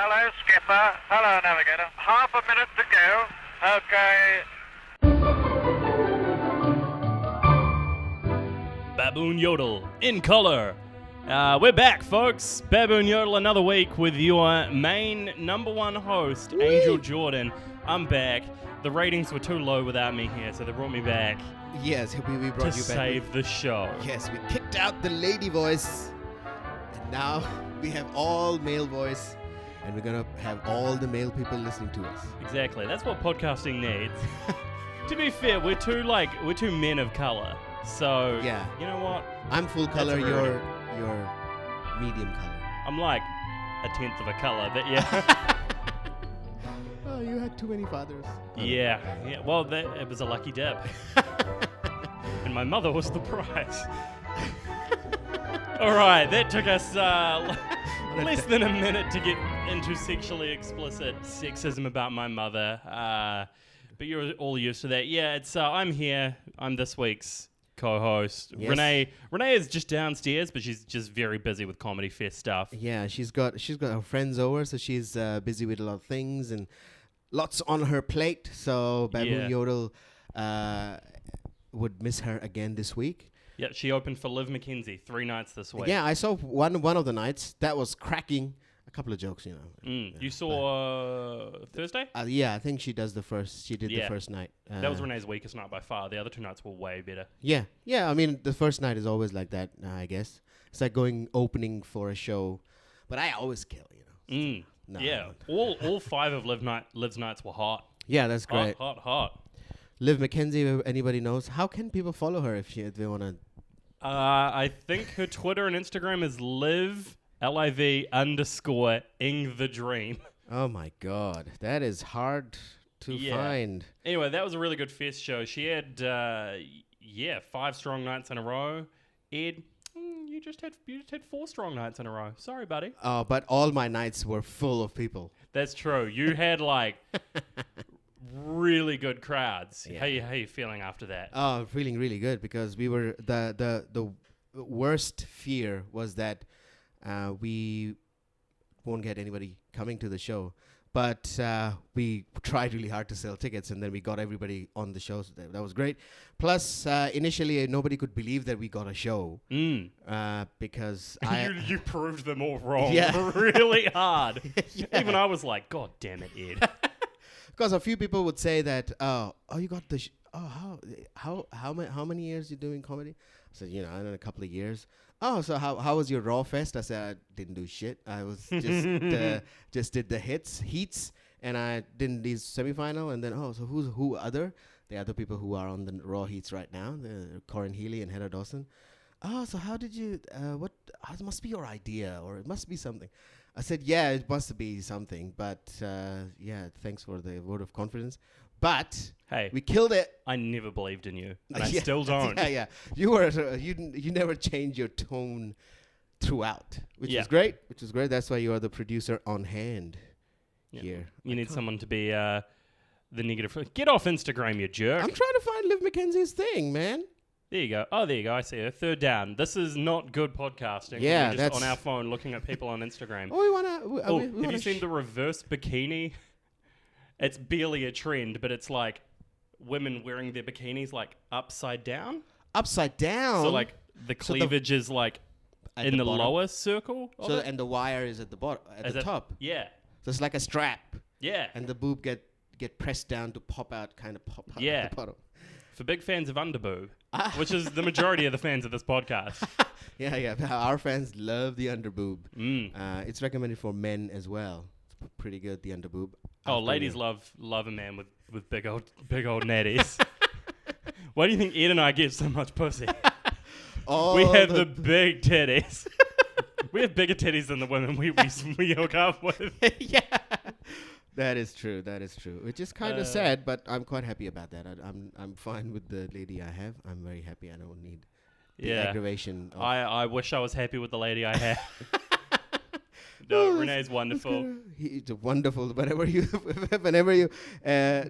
Hello, skipper. Hello, navigator. Half a minute to go. Okay. Baboon Yodel in color. We're back, folks. Baboon Yodel another week with your main number one host, Angel Jordan. I'm back. The ratings were too low without me here, so they brought me back. Yes, we brought to you back. Save the show. Yes, we kicked out the lady voice, and now we have all male voice, and we're gonna have all the male people listening to us. Exactly. That's what podcasting needs. To be fair, we're two men of color. So Yeah. You know what? I'm full color. That's You're medium color. I'm like a tenth of a color, but yeah. Oh, you had too many fathers. Yeah. Well, it was a lucky dip. And my mother was the prize. All right, that took us less than a minute to get into sexually explicit sexism about my mother. But you're all used to that. Yeah, it's I'm here. I'm this week's co-host. Yes. Renee is just downstairs, but she's just very busy with Comedy Fest stuff. Yeah, she's got her friends over, so she's busy with a lot of things and lots on her plate. So Baboon Yodel would miss her again this week. Yeah, she opened for Liv McKenzie 3 nights this week. Yeah, I saw one of the nights. That was cracking. A couple of jokes, you know. You saw Thursday? Yeah, I think she does the first. She did the first night. That was Renee's weakest night by far. The other 2 nights were way better. Yeah. I mean, the first night is always like that. I guess it's like going opening for a show, but I always kill, you know. So all 5 of Liv's nights were hot. Yeah, that's great. Hot. Liv McKenzie, if anybody knows, how can people follow her if they want to? I think her Twitter and Instagram is Liv _ing the dream. Oh my God, that is hard to find. Anyway, that was a really good fest show. She had 5 strong nights in a row. Ed, you just had 4 strong nights in a row. Sorry, buddy. But all my nights were full of people. That's true. You had like really good crowds. Yeah. How you feeling after that? Oh, feeling really good because we were the worst fear was that we won't get anybody coming to the show, but we tried really hard to sell tickets, and then we got everybody on the show. So that was great. Plus, initially nobody could believe that we got a show because you proved them all wrong Yeah. really hard. Yeah. Even I was like, God damn it, Ed. Because a few people would say that, you got the how many years you doing comedy? I said, I done a couple of years. Oh, so how was your Raw Fest? I said, I didn't do shit. I was just did the heats, and I didn't do semifinal. And then, so who other? The other people who are on the Raw heats right now, Corin Healy and Heather Dawson. Oh, so how did you, it must be your idea, or it must be something. I said, yeah, it must be something. But, thanks for the vote of confidence. But hey, we killed it. I never believed in you, and I still don't. Yeah. You never change your tone throughout, which is great. That's why you are the producer on hand here. You need someone to be the negative. Get off Instagram, you jerk. I'm trying to find Liv McKenzie's thing, man. There you go. Oh, there you go. I see her. 3rd down. This is not good podcasting. Yeah, We're just on our phone looking at people on Instagram. Have you seen the reverse bikini? It's barely a trend, but it's like women wearing their bikinis like upside down. Upside down? So like the cleavage is like in the lower circle. And the wire is at the bottom, at the top. Yeah. So it's like a strap. Yeah. And the boob get pressed down to pop out at the bottom. For big fans of underboob, which is the majority of the fans of this podcast. Yeah. Our fans love the underboob. It's recommended for men as well. It's pretty good, the underboob. Oh, ladies love a man with big old natties. Why do you think Ed and I get so much pussy? We have the big titties. We have bigger titties than the women we hook up with. Yeah. That is true. Which is kind of sad, but I'm quite happy about that. I'm fine with the lady I have. I'm very happy. I don't need the aggravation. I wish I was happy with the lady I have. No, Renee's wonderful. He's wonderful. Whenever you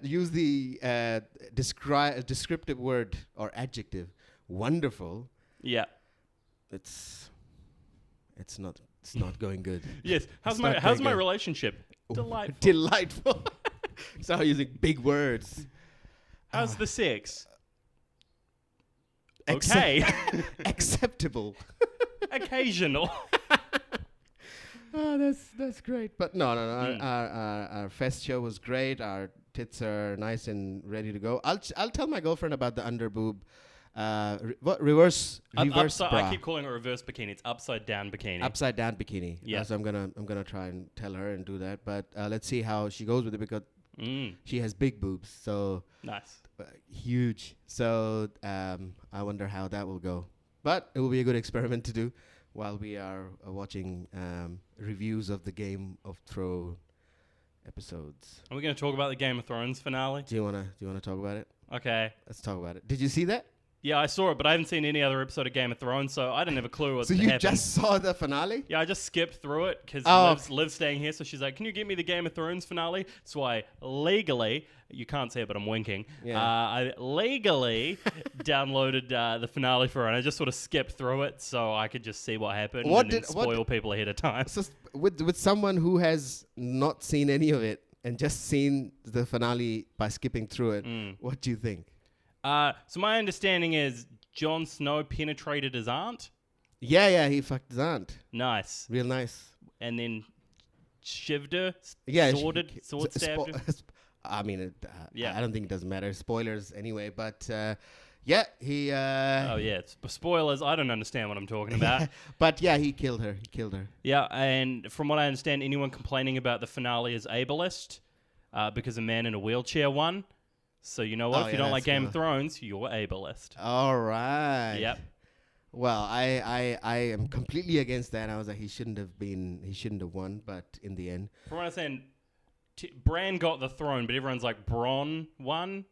use the descriptive word or adjective, wonderful. Yeah. It's not It's not going good. Yes. How's It's my not how's going my good. relationship? Delightful. Delightful. So using big words. How's the sex? Accept- Okay. Acceptable. Occasional. Oh, that's great. But no. Our fest show was great. Our tits are nice and ready to go. I'll tell my girlfriend about the under boob. Reverse bra. I keep calling it reverse bikini. It's upside down bikini. Upside down bikini. Yeah. So I'm gonna try and tell her and do that. But let's see how she goes with it because she has big boobs. So Nice. huge. So I wonder how that will go. But it will be a good experiment to do while we are watching reviews of the Game of Thrones episodes. Are we going to talk about the Game of Thrones finale? Do you wanna talk about it? Okay. Let's talk about it. Did you see that? Yeah, I saw it, but I haven't seen any other episode of Game of Thrones, so I didn't have a clue what So you happened. just saw the finale? Yeah, I just skipped through it because Oh. Liv's staying here, so she's like, "Can you get me the Game of Thrones finale?" So I legally, you can't see it, but I'm winking. Yeah. I legally downloaded the finale for her, and I just sort of skipped through it so I could just see what happened and then spoil people ahead of time. So with someone who has not seen any of it and just seen the finale by skipping through it, what do you think? So my understanding is Jon Snow penetrated his aunt. Yeah, he fucked his aunt. Nice. Real nice. And then shivved her, Yeah, sword stabbed her. I mean, Yeah. I don't think it does matter. Spoilers anyway, but yeah, he. Oh yeah, spoilers. I don't understand what I'm talking about. But yeah, he killed her. Yeah, and from what I understand, anyone complaining about the finale is ableist because a man in a wheelchair won. So you know what? Oh, if you yeah, don't like that's Game of Thrones, you're ableist. All right. Yep. Well, I am completely against that. I was like, he shouldn't have won, but in the end. From what I understand, Bran got the throne, but everyone's like, Bronn won?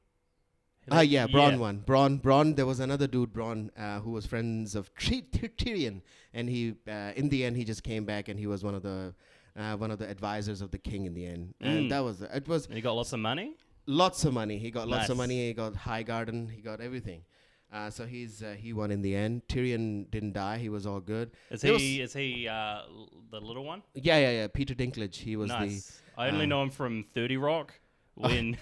Yeah, Bronn won. Bronn, there was another dude, Bronn, who was friends of Tyrion, and he, in the end, he just came back and he was one of the advisors of the king in the end. And that was, it was. And he got lots of money? Lots of money. He got lots of Nice. money. He got High Garden. He got everything. So he won in the end. Tyrion didn't die. He was all good. Is he the little one? Yeah. Peter Dinklage. He was Nice. I only know him from 30 Rock when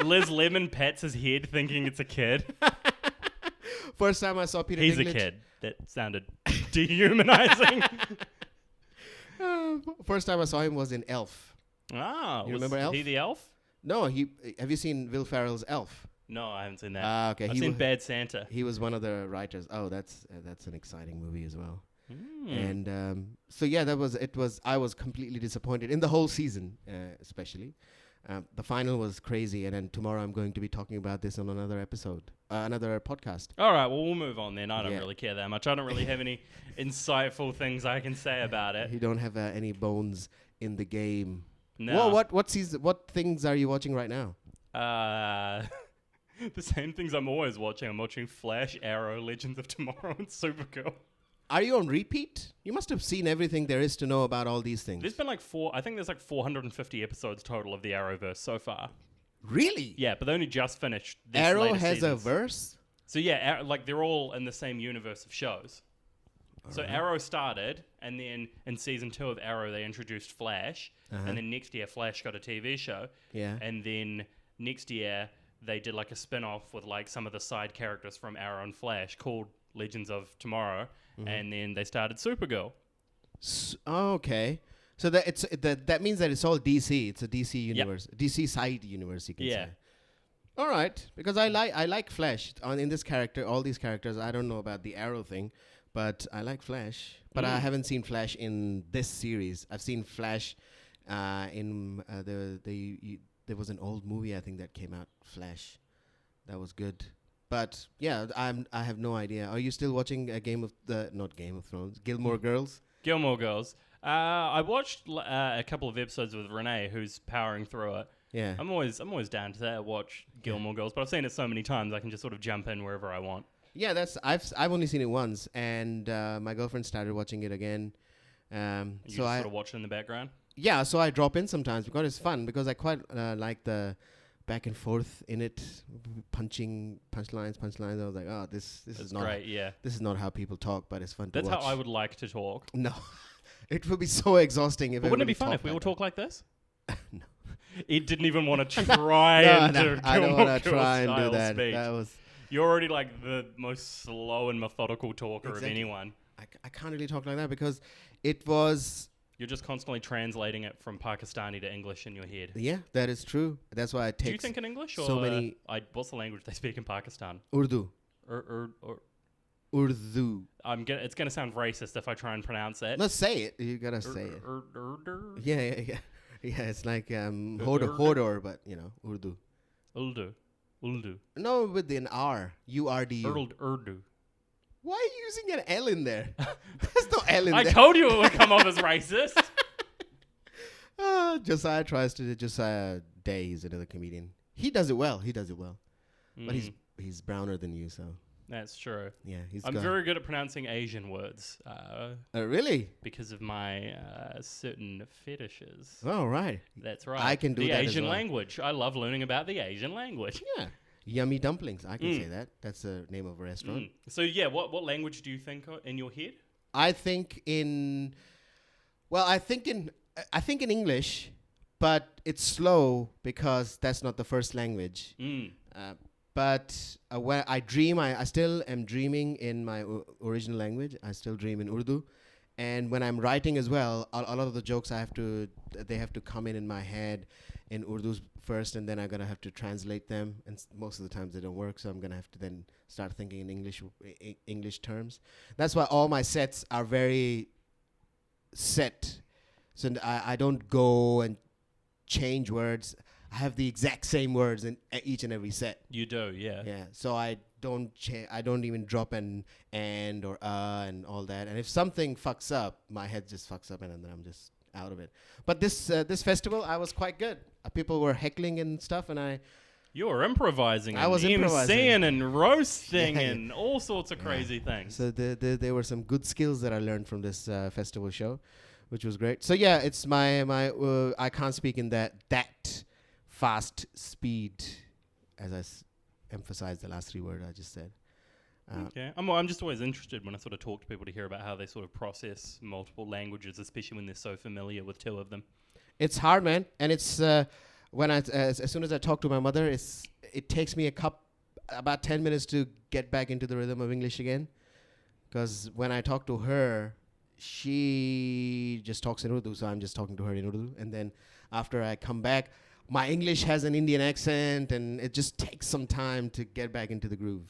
Liz Lemon pats his head thinking it's a kid. First time I saw Peter He's Dinklage. a kid. That sounded dehumanizing. First time I saw him was in Elf. Ah, You was remember Elf? he the elf? No, have you seen Will Ferrell's Elf? No, I haven't seen that. Okay. I've seen Bad Santa. He was one of the writers. Oh, that's an exciting movie as well. And so yeah, I was completely disappointed in the whole season, especially. The final was crazy, and then tomorrow I'm going to be talking about this on another episode, another podcast. All right, well, we'll move on then. I don't Yeah. really care that much. I don't really have any insightful things I can say about it. You don't have any bones in the game. No. Well, what things are you watching right now? The same things I'm always watching. I'm watching Flash, Arrow, Legends of Tomorrow, and Supergirl. Are you on repeat? You must have seen everything there is to know about all these things. There's been I think there's like 450 episodes total of the Arrowverse so far. Really? Yeah, but they only just finished this Arrow latest has seasons. a verse? So yeah, like they're all in the same universe of shows. So Arrow started, and then in season 2 of Arrow, they introduced Flash, and then next year Flash got a TV show. Yeah. And then next year they did like a spin-off with like some of the side characters from Arrow and Flash called Legends of Tomorrow, and then they started Supergirl. Okay. So that means that it's all DC. It's a DC universe, DC side universe. You can say. All right, because I like Flash in this character. All these characters. I don't know about the Arrow thing, but I like Flash. But I haven't seen Flash in this series. I've seen Flash in there was an old movie I think that came out, Flash. That was good. But yeah, I have no idea. Are you still watching not Game of Thrones, Gilmore Girls? Gilmore Girls. I watched a couple of episodes with Renee, who's powering through it. Yeah. I'm always down to that. Watch Gilmore Girls, but I've seen it so many times I can just sort of jump in wherever I want. Yeah, I've only seen it once, and my girlfriend started watching it again. You just sort of watch it in the background. Yeah, so I drop in sometimes because it's fun. Because I quite like the back and forth in it, punchlines. I was like, oh, this is not great. Yeah, this is not how people talk, but it's fun that's to watch. how I would like to talk. No, It would be so exhausting if. But wouldn't it be fun everybody if we all talked talk like this? No. It didn't even want to try and do I don't want to Gilmore try and do Girls that. speech. That was. You're already like the most slow and methodical talker Exactly. of anyone. I can't really talk like that because it was. You're just constantly translating it from Pakistani to English in your head. Yeah, that is true. That's why it takes. Do you think in English or so many what's the language they speak in Pakistan? Urdu. Or Urdu. it's gonna sound racist if I try and pronounce it. Let's say it. You gotta say it. Urdu. Yeah. Yeah, it's like Hodor, but Urdu. Urdu. No, with an R. URDU. Urdu. Why are you using an L in there? There's no L in I there. told you it would come off as racist. Josiah tries to. Josiah Day, he's another comedian. He does it well. But he's browner than you, so. That's true. Yeah, I'm very good at pronouncing Asian words. Really? Because of my certain fetishes. Oh, right. That's right. I can do the that Asian as well. language. I love learning about the Asian language. Yeah. Yummy dumplings. I can say that. That's the name of a restaurant. So yeah, what language do you think in your head? I think in English, but it's slow because that's not the first language. But when I dream, I still am dreaming in my original language. I still dream in Urdu. And when I'm writing as well, a lot of the jokes they have to come in my head in Urdu first, and then I'm going to have to translate them. And most of the times they don't work, so I'm going to have to then start thinking in English terms. That's why all my sets are very set. So I don't go and change words. I have the exact same words in each and every set. You do, yeah. Yeah. So I don't even drop an and or and all that. And if something fucks up, my head just fucks up, and then I'm just out of it. But this festival, I was quite good. People were heckling and stuff, and you were improvising. I was improvising. MCing and roasting and all sorts of crazy things. So there were some good skills that I learned from this festival show, which was great. So yeah, it's my I can't speak in that fast speed, as I emphasized the last three words I just said. Okay, I'm just always interested when I sort of talk to people to hear about how they sort of process multiple languages, especially when they're so familiar with two of them. It's hard, man, and it's as soon as I talk to my mother, it takes me about 10 minutes to get back into the rhythm of English again, because when I talk to her, she just talks in Urdu, so I'm just talking to her in Urdu, and then after I come back, my English has an Indian accent, and it just takes some time to get back into the groove.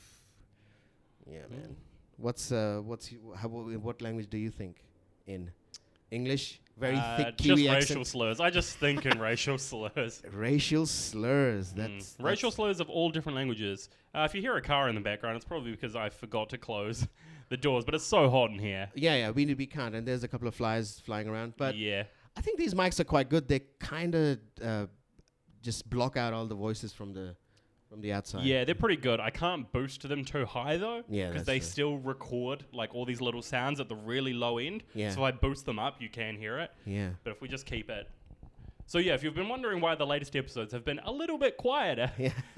Yeah, man. What language do you think in? English? Very thick Kiwi just accent. racial slurs. I just think in racial slurs. Racial slurs. That's racial slurs of all different languages. If you hear a car in the background, it's probably because I forgot to close the doors. But it's so hot in here. Yeah. We can't. And there's a couple of flies flying around. But yeah, I think these mics are quite good. They kind of just block out all the voices from the outside. Yeah, they're pretty good. I can't boost them too high though, because they still record like all these little sounds at the really low end. Yeah. So if I boost them up, you can hear it. Yeah. But if we just keep it. So yeah, if you've been wondering why the latest episodes have been a little bit quieter,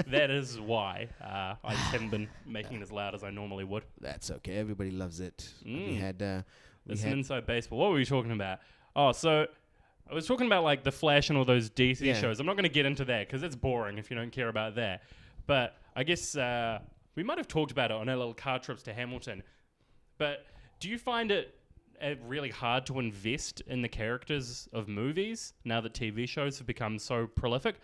that is why. I just haven't been making it as loud as I normally would. That's okay. Everybody loves it. We had It's an inside baseball. What were we talking about? Oh, so I was talking about like the Flash and all those DC shows. I'm not going to get into that because it's boring if you don't care about that. But I guess we might have talked about it on our little car trips to Hamilton. But do you find it really hard to invest in the characters of movies now that TV shows have become so prolific?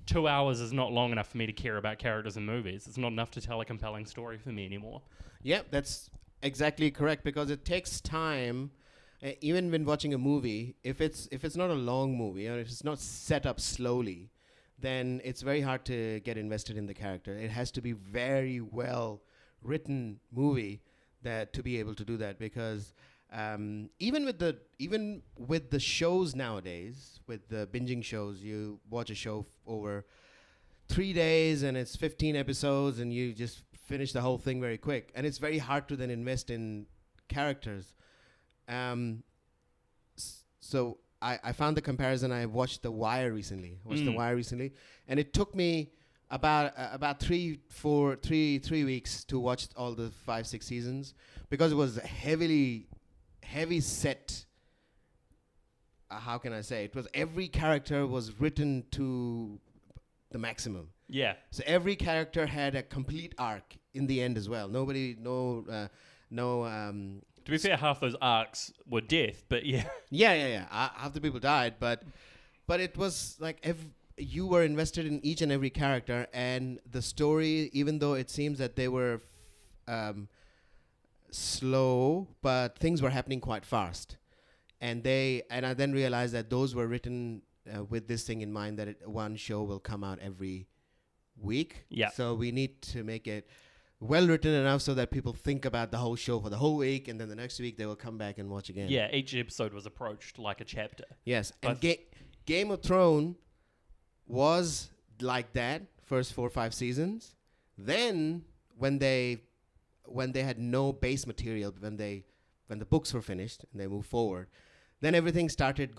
2 hours is not long enough for me to care about characters in movies. It's not enough to tell a compelling story for me anymore. Yeah, that's exactly correct, because it takes time. Even when watching a movie, if it's not a long movie or if it's not set up slowly, then it's very hard to get invested in the character. It has to be very well written movie to be able to do that, because even with the shows nowadays, with the binging shows, you watch a show over 3 days and it's 15 episodes and you just finish the whole thing very quick, and it's very hard to then invest in characters. So I found the comparison. I watched The Wire recently. And it took me about 3 weeks to watch all the 5-6 seasons, because it was heavy set how can I say? It was every character was written to the maximum. Yeah. So every character had a complete arc in the end as well. To be fair, half those arcs were death, but yeah. Yeah. Half the people died, but it was like you were invested in each and every character, and the story, even though it seems that they were slow, but things were happening quite fast. And I then realized that those were written with this thing in mind, that one show will come out every week. Yeah. So we need to make it well written enough so that people think about the whole show for the whole week, and then the next week they will come back and watch again. Yeah, each episode was approached like a chapter. Yes. And Game of Thrones was like that, first 4 or 5 seasons. Then when they had no base material, when the books were finished and they moved forward, then everything started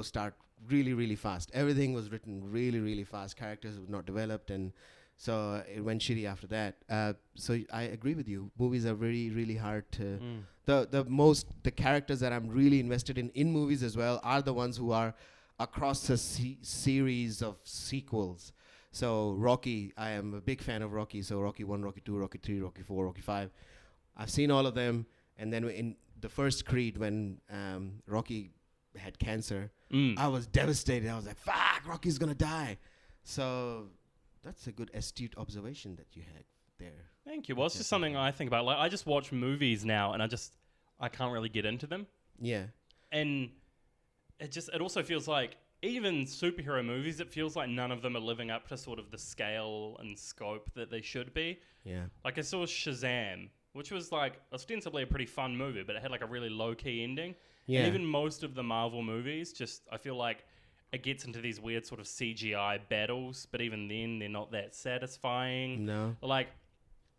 start really, really fast. Everything was written really, really fast. Characters were not developed, and so it went shitty after that. So I agree with you. Movies are really, really hard to... The characters that I'm really invested in movies as well are the ones who are across a series of sequels. So Rocky, I am a big fan of Rocky. So Rocky 1, Rocky 2, Rocky 3, Rocky 4, Rocky 5. I've seen all of them. And then in the first Creed, when Rocky had cancer, I was devastated. I was like, fuck, Rocky's going to die. So that's a good astute observation that you had there. Thank you. Well, it's just something I think about. Like, I just watch movies now, and I can't really get into them. Yeah. And it also feels like, even superhero movies, it feels like none of them are living up to sort of the scale and scope that they should be. Yeah. Like, I saw Shazam, which was like ostensibly a pretty fun movie, but it had like a really low-key ending. Yeah. And even most of the Marvel movies, I feel like it gets into these weird sort of CGI battles, but even then they're not that satisfying. No. Like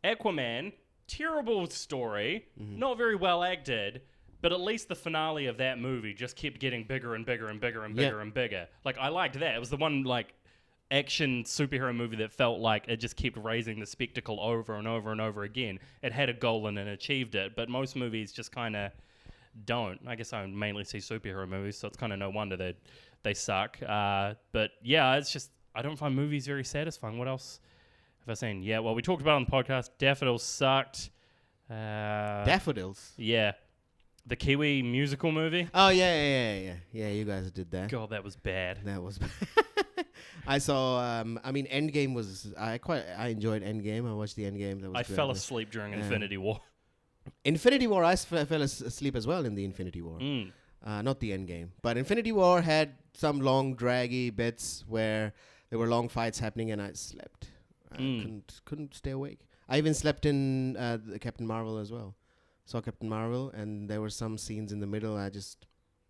Aquaman, terrible story, not very well acted, but at least the finale of that movie just kept getting bigger and bigger and bigger and bigger and bigger. Like, I liked that. It was the one, like, action superhero movie that felt like it just kept raising the spectacle over and over and over again. It had a goal and it achieved it, but most movies just kind of don't. I guess I mainly see superhero movies, so it's kind of no wonder that they suck. But yeah, it's just, I don't find movies very satisfying. What else have I seen? Yeah, well, we talked about it on the podcast. Daffodils sucked. Daffodils? Yeah. The Kiwi musical movie? Oh, yeah. Yeah, you guys did that. God, that was bad. That was bad. I saw, Endgame was, I enjoyed Endgame. I watched the Endgame. That was I fell asleep during Infinity War. Infinity War, I fell asleep as well in the Infinity War. Not the Endgame. But Infinity War had some long, draggy bits where there were long fights happening, and I slept. I couldn't stay awake. I even slept in the Captain Marvel as well. Saw Captain Marvel, and there were some scenes in the middle. I just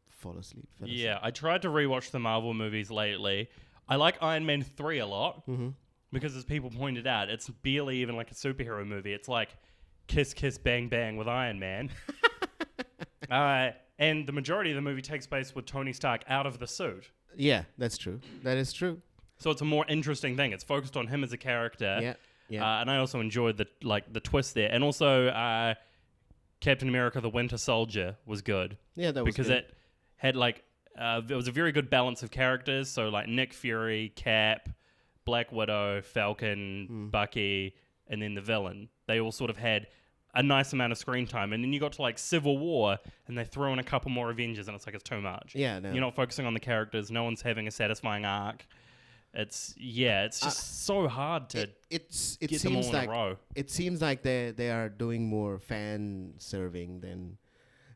fell asleep. Yeah, I tried to rewatch the Marvel movies lately. I like Iron Man 3 a lot because, as people pointed out, it's barely even like a superhero movie. It's like Kiss Kiss Bang Bang with Iron Man. And the majority of the movie takes place with Tony Stark out of the suit. Yeah, that's true. That is true. So it's a more interesting thing. It's focused on him as a character. Yeah. And I also enjoyed the twist there. And also Captain America: The Winter Soldier was good. Yeah, that was because good. it had it was a very good balance of characters. So like Nick Fury, Cap, Black Widow, Falcon, Bucky, and then the villain. They all sort of had a nice amount of screen time. And then you got to like Civil War, and they throw in a couple more Avengers, and it's like it's too much. Yeah, no. You're not focusing on the characters. No one's having a satisfying arc. It's just so hard to get them all in a row. It seems like they are doing more fan serving than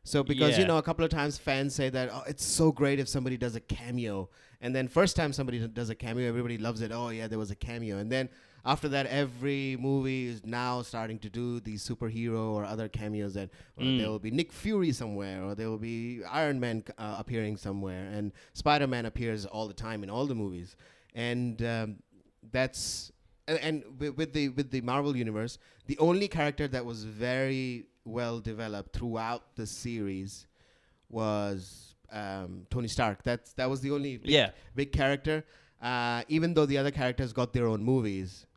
so because a couple of times fans say that it's so great if somebody does a cameo, and then first time somebody does a cameo, everybody loves it. Oh yeah, there was a cameo, and then after that, every movie is now starting to do these superhero or other cameos that there will be Nick Fury somewhere, or there will be Iron Man appearing somewhere, and Spider-Man appears all the time in all the movies. And that's with the Marvel universe, the only character that was very well developed throughout the series was Tony Stark. That was the only big character. Even though the other characters got their own movies,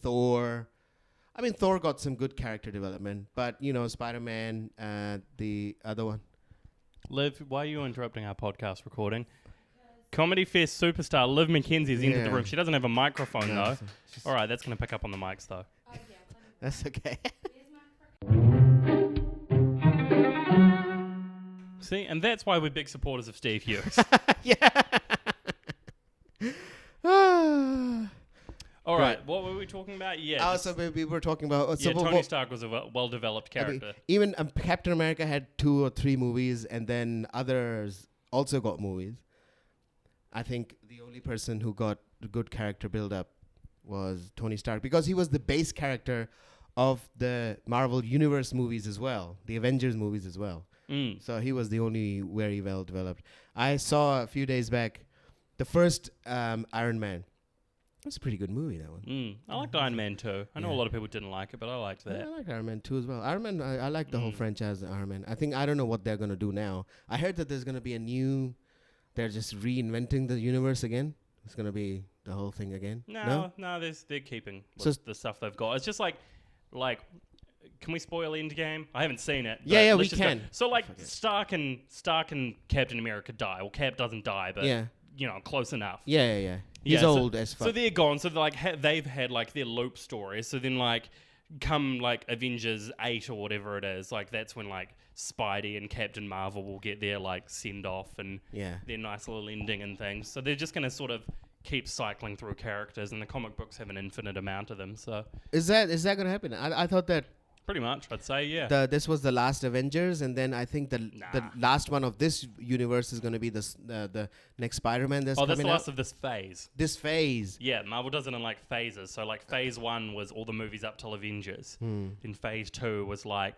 Thor got some good character development, but Spider-Man, the other one, Liv, why are you interrupting our podcast recording? Comedy Fest superstar Liv McKenzie's entered the room. She doesn't have a microphone, though. All right, that's going to pick up on the mics, though. That's okay. See, and that's why we're big supporters of Steve Hughes. Yeah. All right, what were we talking about? Yeah. So we were talking about... Tony Stark was a well-developed character. Even Captain America had 2 or 3 movies, and then others also got movies. I think the only person who got a good character build-up was Tony Stark, because he was the base character of the Marvel Universe movies as well, the Avengers movies as well. So he was the only very well-developed. I saw a few days back the first Iron Man. It's a pretty good movie, that one. I liked Iron Man 2. I know a lot of people didn't like it, but I liked that. Yeah, I liked Iron Man 2 as well. Iron Man, I like the whole franchise of Iron Man. I don't know what they're going to do now. I heard that there's going to be they're just reinventing the universe again. It's going to be the whole thing again. No, they're keeping the stuff they've got. It's just like, can we spoil Endgame? I haven't seen it. Yeah, we can. Go. So Stark and Captain America die. Well, Cap doesn't die, but close enough. Yeah. He's old as fuck. So they're gone. So they've had their loop story. So then come Avengers 8 or whatever it is, that's when Spidey and Captain Marvel will get their send off and their nice little ending and things. So they're just gonna sort of keep cycling through characters, and the comic books have an infinite amount of them. So is that gonna happen? I thought that. Pretty much, I'd say, yeah. This was the last Avengers, and then I think the last one of this universe is going to be the next Spider-Man that's coming out. That's the last of this phase. This phase. Yeah, Marvel does it in phases. So phase 1 was all the movies up till Avengers. Then phase 2 was I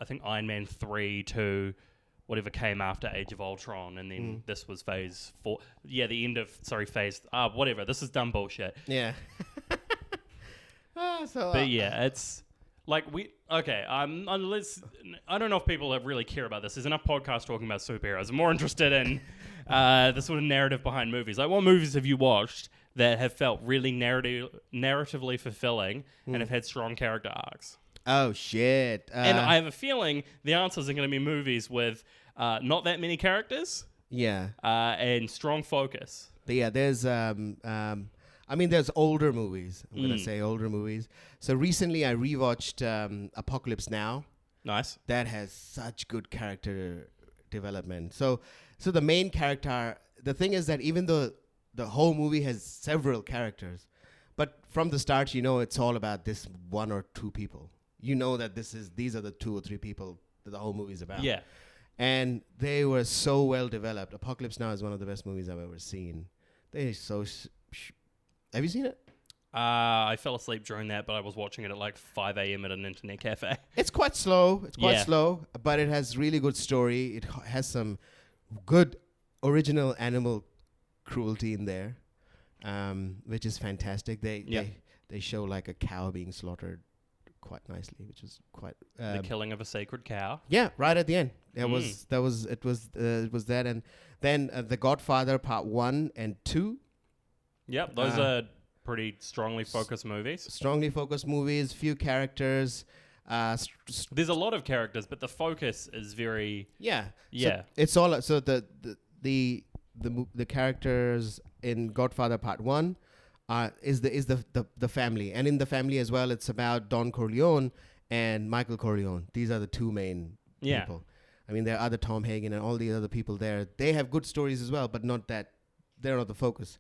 think Iron Man 3 to whatever came after Age of Ultron, and then this was phase 4. Yeah, the end of phase. Whatever. This is dumb bullshit. Yeah. But yeah, it's I don't know if people really care about this. There's enough podcasts talking about superheroes. I'm more interested in the sort of narrative behind movies. What movies have you watched that have felt really narratively fulfilling and have had strong character arcs? Oh, shit. And I have a feeling the answers are going to be movies with not that many characters. Yeah. And strong focus. But yeah, there's there's older movies. I'm going to say older movies. So recently I rewatched Apocalypse Now. Nice. That has such good character development. So the main character, the thing is that even though the whole movie has several characters, but from the start, it's all about this 1 or 2 people. That these are the 2 or 3 people that the whole movie is about. Yeah. And they were so well developed. Apocalypse Now is one of the best movies I've ever seen. They're so... Have you seen it? I fell asleep during that, but I was watching it at 5 a.m. at an internet cafe. It's quite slow. Slow, but it has really good story. It has some good original animal cruelty in there, which is fantastic. They show a cow being slaughtered quite nicely, which is quite the killing of a sacred cow. Yeah, right at the end. It was that, and then The Godfather Part 1 and 2. Yep, those are pretty strongly focused movies. Few characters. There's a lot of characters, but the focus is very... Yeah. Yeah. So it's all... So the characters in Godfather Part 1 is the family. And in the family as well, it's about Don Corleone and Michael Corleone. These are the 2 main people. There are other Tom Hagen and all the other people there. They have good stories as well, but they're not the focus.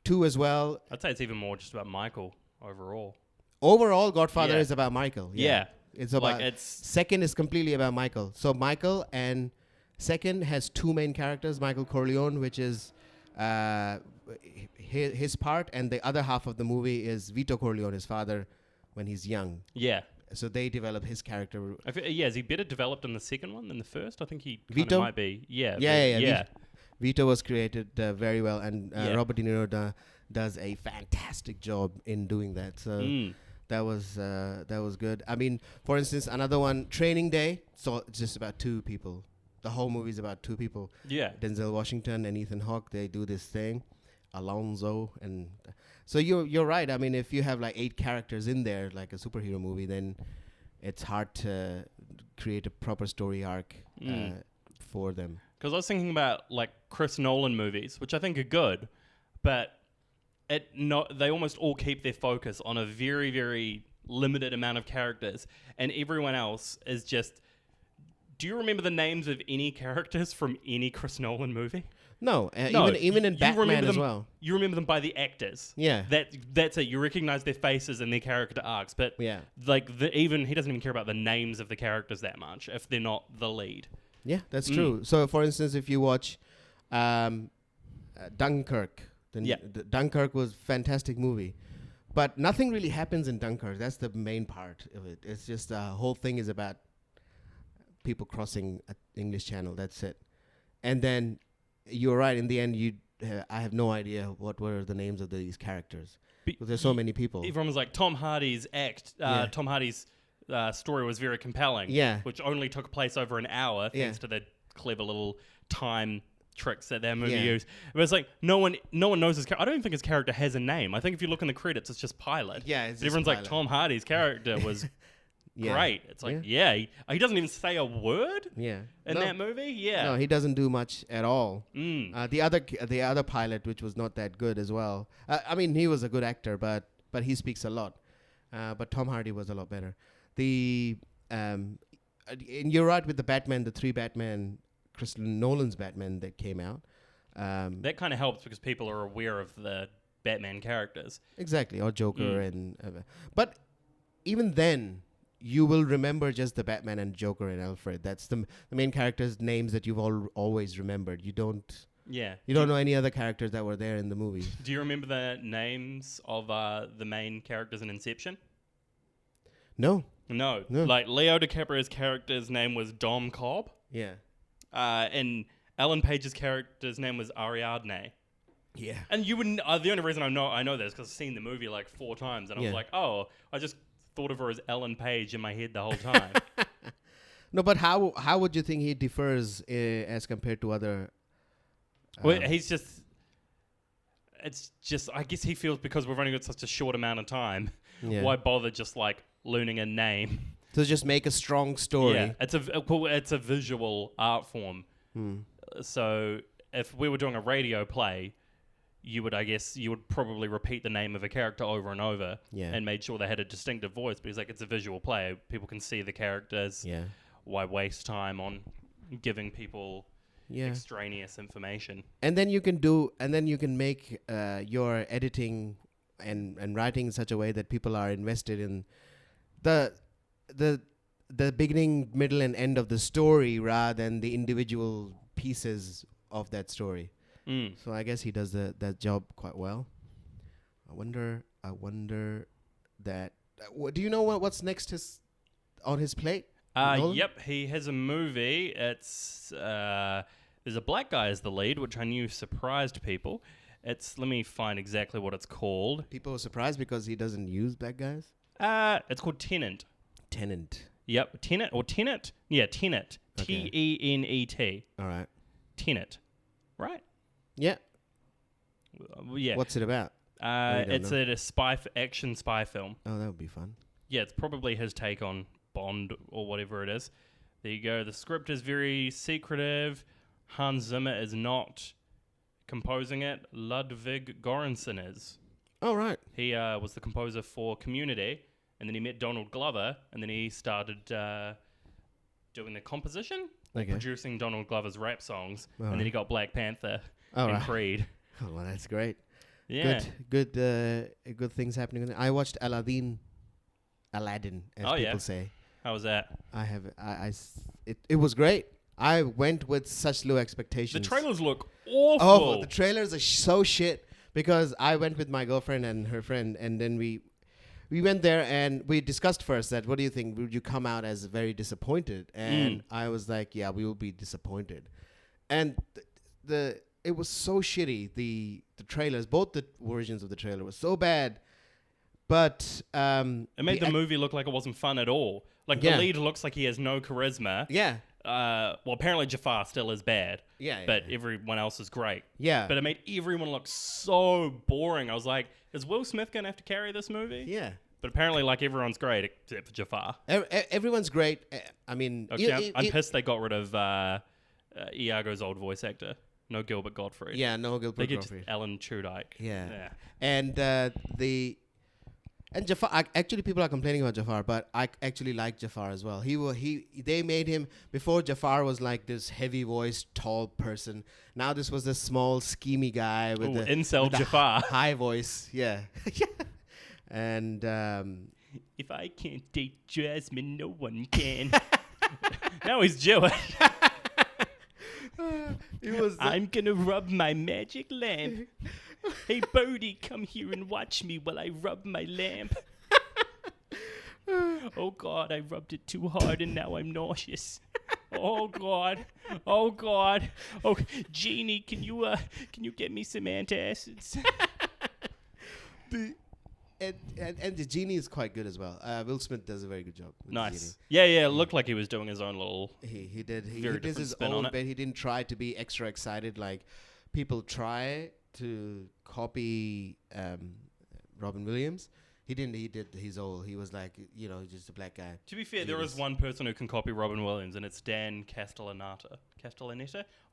2 as well. I'd say it's even more just about Michael overall. Overall, Godfather is about Michael. Yeah. It's about... Second is completely about Michael. So Michael and second has 2 main characters. Michael Corleone, which is his part, and the other half of the movie is Vito Corleone, his father, when he's young. Yeah. So they develop his character. Is he better developed in the second one than the first? I think he Vito might be. Yeah. Vito was created very well, and Robert De Niro does a fantastic job in doing that. So that was good. For instance, another one, Training Day. So it's just about 2 people. The whole movie is about 2 people. Yeah. Denzel Washington and Ethan Hawke. They do this thing. Alonzo and so you're right. If you have 8 characters in there, like a superhero movie, then it's hard to create a proper story arc for them. Because I was thinking about like Chris Nolan movies, which I think are good, but they almost all keep their focus on a very, very limited amount of characters, and everyone else is just... Do you remember the names of any characters from any Chris Nolan movie? No, even in Batman as well. You remember them by the actors. Yeah. That's it. You recognize their faces and their character arcs, but like he doesn't even care about the names of the characters that much if they're not the lead. Yeah, that's true. So, for instance, if you watch Dunkirk, then Dunkirk was a fantastic movie. But nothing really happens in Dunkirk. That's the main part of it. It's just the whole thing is about people crossing an English Channel. That's it. And then you're right. In the end, I have no idea what were the names of these characters. Because there's so many people. Everyone was like, Tom Hardy's Tom Hardy's story was very compelling. Yeah. Which only took place over an hour thanks to the clever little time tricks that movie used. But it's like no one knows his character. I don't even think his character has a name. I think if you look in the credits, it's just Pilot. Yeah, it's but everyone's Pilot. like, Tom Hardy's character was great. It's like, he doesn't even say a word in that movie. Yeah. No, he doesn't do much at all. The other pilot, which was not that good as well. I mean, he was a good actor, but he speaks a lot. But Tom Hardy was a lot better. And you're right with the Batman, the 3 Batman, Chris Nolan's Batman that came out. That kind of helps because people are aware of the Batman characters. Exactly, or Joker but even then, you will remember just the Batman and Joker and Alfred. That's the main characters' names that you've always remembered. You don't know any other characters that were there in the movie. Do you remember the names of the main characters in Inception? No. Like Leo DiCaprio's character's name was Dom Cobb. Yeah. And Ellen Page's character's name was Ariadne. Yeah. And you wouldn't... the only reason I know this because I've seen the movie like 4 times, and I was like, oh, I just thought of her as Ellen Page in my head the whole time. No, but how would you think he differs as compared to other... Well, he's just... It's just... I guess he feels because we've only got such a short amount of time, why bother just like learning a name? So just make a strong story. Yeah, it's a visual art form. So if we were doing a radio play, you would probably repeat the name of a character over and over and made sure they had a distinctive voice because like it's a visual play. People can see the characters. Yeah. Why waste time on giving people extraneous information? And then you can make your editing and writing in such a way that people are invested in the beginning, middle, and end of the story rather than the individual pieces of that story. So I guess he does that job quite well. I wonder that. Do you know what's next on his plate? Yep, he has a movie. It's there's a black guy as the lead, which I knew surprised people. Let me find exactly what it's called. People were surprised because he doesn't use black guys. It's called Tenet. Tenet. Yep, Tenet or Tenet. Yeah, Tenet. Okay. Tenet. All right. Tenet. Right. Yeah. Yeah. What's it about? It's a action spy film. Oh, that would be fun. Yeah, it's probably his take on Bond or whatever it is. There you go. The script is very secretive. Hans Zimmer is not composing it. Ludwig Göransson is. Oh, right. He was the composer for Community, and then he met Donald Glover, and then he started doing the composition, producing Donald Glover's rap songs, and then he got Black Panther and Creed. Oh, well, that's great. Yeah. Good things happening. I watched Aladdin, as people say. How was that? It was great. I went with such low expectations. The trailers look awful. Oh, the trailers are so shit because I went with my girlfriend and her friend, and then we went there and we discussed first that what do you think? Would you come out as very disappointed? And I was like, yeah, we will be disappointed. And it was so shitty. The trailers, both the versions of the trailer were so bad. But it made the movie look like it wasn't fun at all. Like the lead looks like he has no charisma. Yeah. Well, apparently Jafar still is bad. Yeah. But everyone else is great. Yeah. But it made everyone look so boring. I was like, is Will Smith going to have to carry this movie? Yeah. But apparently, like, everyone's great except for Jafar. Everyone's great. I mean, I'm pissed they got rid of Iago's old voice actor. No Gilbert Gottfried. Yeah, no Gilbert They get Gottfried. just Alan Tudyk. Yeah. And Jafar, actually, people are complaining about Jafar, but I actually like Jafar as well. They made him, before Jafar was like this heavy-voiced, tall person. Now this was this small, schemy guy with incel Jafar. High voice. Yeah. And if I can't date Jasmine, no one can. Now he's Jewish. I'm gonna rub my magic lamp. Hey, Bodie, come here and watch me while I rub my lamp. Oh, God, I rubbed it too hard and now I'm nauseous. Oh, God. Oh, God. Oh, Jeannie, can you get me some antacids? And the genie is quite good as well. Will Smith does a very good job. With Nice. Yeah, it looked like he was doing his own little. He did. He very did his different spin own on it. bit. He didn't try to be extra excited like people try to copy Robin Williams. He didn't. He did his own. He was like, just a black guy. To be fair, there is one person who can copy Robin Williams, and it's Dan Castellaneta,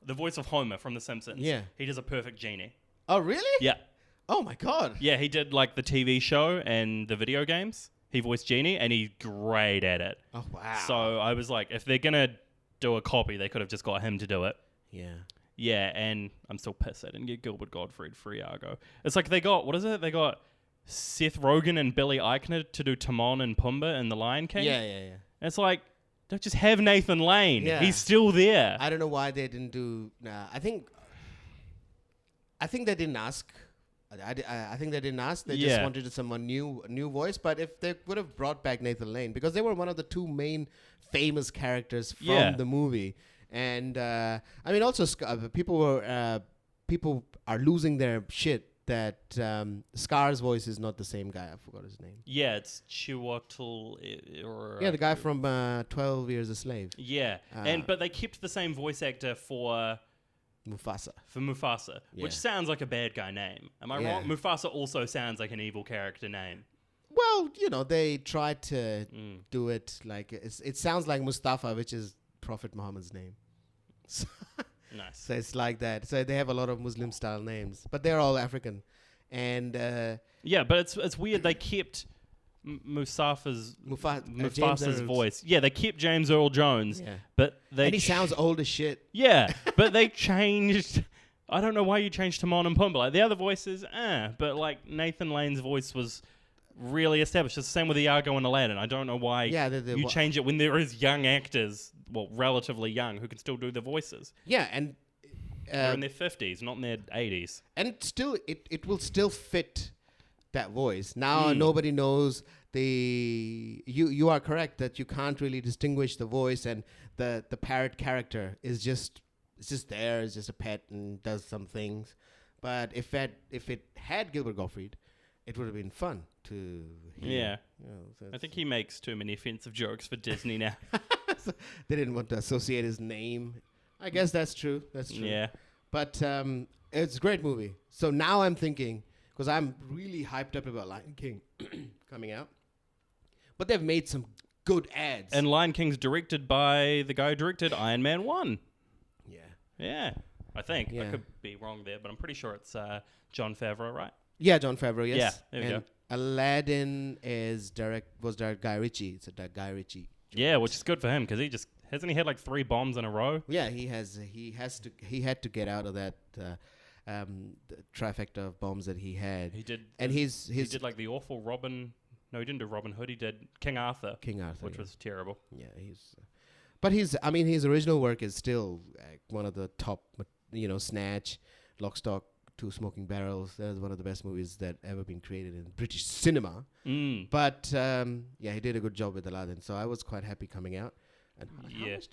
the voice of Homer from The Simpsons. Yeah. He does a perfect genie. Oh, really? Yeah. Oh my God. Yeah, he did like the TV show and the video games. He voiced Genie, and he's great at it. Oh wow. So I was like, if they're gonna do a copy, they could have just got him to do it. Yeah. Yeah, and I'm still pissed I didn't get Gilbert Gottfried for Iago. It's like they got, what is it? They got Seth Rogen and Billy Eichner to do Timon and Pumbaa in The Lion King. Yeah. And it's like, don't just have Nathan Lane. Yeah. He's still there. I don't know why they didn't do. I think they didn't ask. I think they didn't ask. They just wanted someone new voice. But if they would have brought back Nathan Lane, because they were one of the two main famous characters from the movie, and I mean also people are losing their shit that Scar's voice is not the same guy. I forgot his name. Yeah, it's Chiwetel. The guy from 12 Years a Slave. Yeah, but they kept the same voice actor for Mufasa, which sounds like a bad guy name. Am I wrong? Mufasa also sounds like an evil character name. Well, they tried to do it like it sounds like Mustafa, which is Prophet Muhammad's name. Nice. So it's like that. So they have a lot of Muslim style names, but they're all African. And but it's weird. They kept Mustafa's voice. Yeah, they kept James Earl Jones. Yeah. But and he sounds old as shit. Yeah, but they changed. I don't know why you changed Timon and Pumbaa. Like, the other voices, but like Nathan Lane's voice was really established. It's the same with Iago and Aladdin. I don't know why you change it when there is young actors, well, relatively young, who can still do the voices. Yeah, and they're in their 50s, not in their 80s. And still, it will still fit that voice. Now nobody knows you are correct that you can't really distinguish the voice, and the parrot character is just there, it's just a pet and does some things. But if it had Gilbert Gottfried, it would have been fun to hear. Yeah. I think he makes too many offensive jokes for Disney now. So they didn't want to associate his name. I guess that's true. Yeah. But it's a great movie. So now I'm thinking, because I'm really hyped up about Lion King coming out, but they've made some good ads. And Lion King's directed by the guy who directed Iron Man 1. Yeah, I think. I could be wrong there, but I'm pretty sure it's Jon Favreau, right? Yeah, Jon Favreau, yes. Yeah, there we go. Aladdin was directed Guy Ritchie. It's a Guy Ritchie. Yeah, which is good for him, because hasn't he had like 3 bombs in a row? Yeah, he had to get out of that the trifecta of bombs that he had. He did. And he did like the awful Robin. No, he didn't do Robin Hood. He did King Arthur. Which was terrible. Yeah, but his original work is still one of the top. Snatch, Lock, Stock, Two Smoking Barrels. That is one of the best movies that ever been created in British cinema. But he did a good job with Aladdin. So I was quite happy coming out. And how much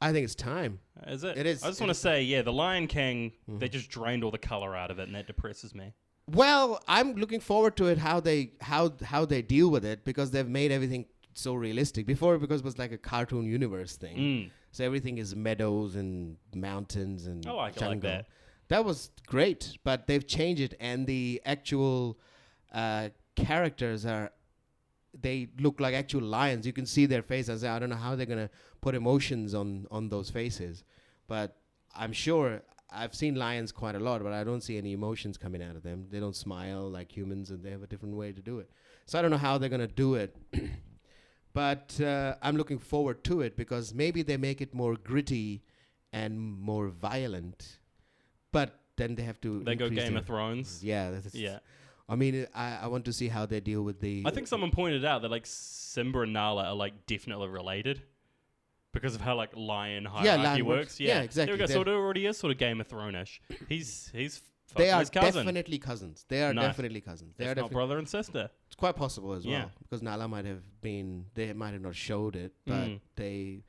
I think it's time. Is it? It is. I just want to say, The Lion King, they just drained all the color out of it, and that depresses me. Well, I'm looking forward to it, how they deal with it, because they've made everything so realistic. Before, because it was like a cartoon universe thing. So everything is meadows and mountains and jungle. I like that. That was great, but they've changed it, and the actual characters are they look like actual lions. You can see their face. I say, I don't know how they're gonna put emotions on those faces, but I'm sure I've seen lions quite a lot, but I don't see any emotions coming out of them. They don't smile like humans, and they have a different way to do it. So I don't know how they're gonna do it, but I'm looking forward to it because maybe they make it more gritty and more violent, but then they have to. They go Game of Thrones. Yeah. Yeah. I mean, I want to see how they deal with the. I think someone pointed out that like Simba and Nala are like definitely related because of how like lion hierarchy works. Yeah, exactly. There we go. So it already is sort of Game of Thrones-ish. He's they are his cousin. definitely cousins. They are definitely cousins. They It's are not brother and sister. It's quite possible as well. Yeah. Because Nala might have been. They might have not showed it, but they.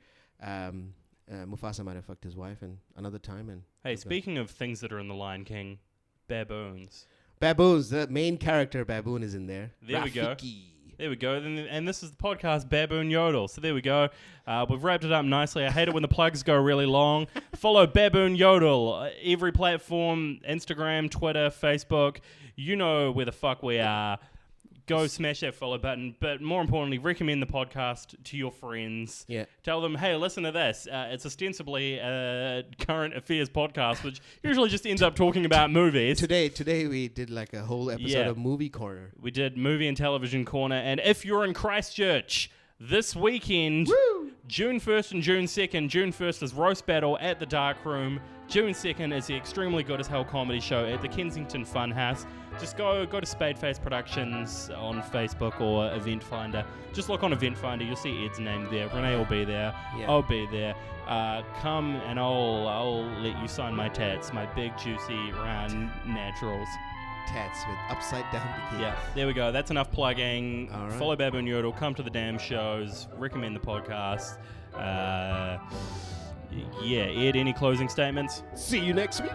Mufasa might have fucked his wife and another time. And hey, speaking of things that are in The Lion King, baboons. Baboons, the main character baboon is in there. There we go. Rafiki. There we go. And this is the podcast Baboon Yodel. So there we go. We've wrapped it up nicely. I hate it when the plugs go really long. Follow Baboon Yodel. Every platform, Instagram, Twitter, Facebook. You know where the fuck we are. Go smash that follow button. But more importantly, recommend the podcast to your friends. Yeah. Tell them, hey, listen to this. It's ostensibly a current affairs podcast, which usually just ends up talking about movies. Today we did like a whole episode of Movie Corner. We did Movie and Television Corner. And if you're in Christchurch this weekend, June 1st and June 2nd, June 1st is Roast Battle at the Dark Room. June 2nd is the Extremely Good as Hell comedy show at the Kensington Funhouse. Just go to Spadeface Productions on Facebook or Event Finder. Just look on Event Finder. You'll see Ed's name there. Renee will be there. Yeah. I'll be there. Come and I'll let you sign my tats, my big, juicy, round naturals. Tats with upside down bikinis. Yeah, there we go. That's enough plugging. All right. Follow Baboon Yodel. Come to the damn shows. Recommend the podcast. Yeah, Ed, any closing statements? See you next week.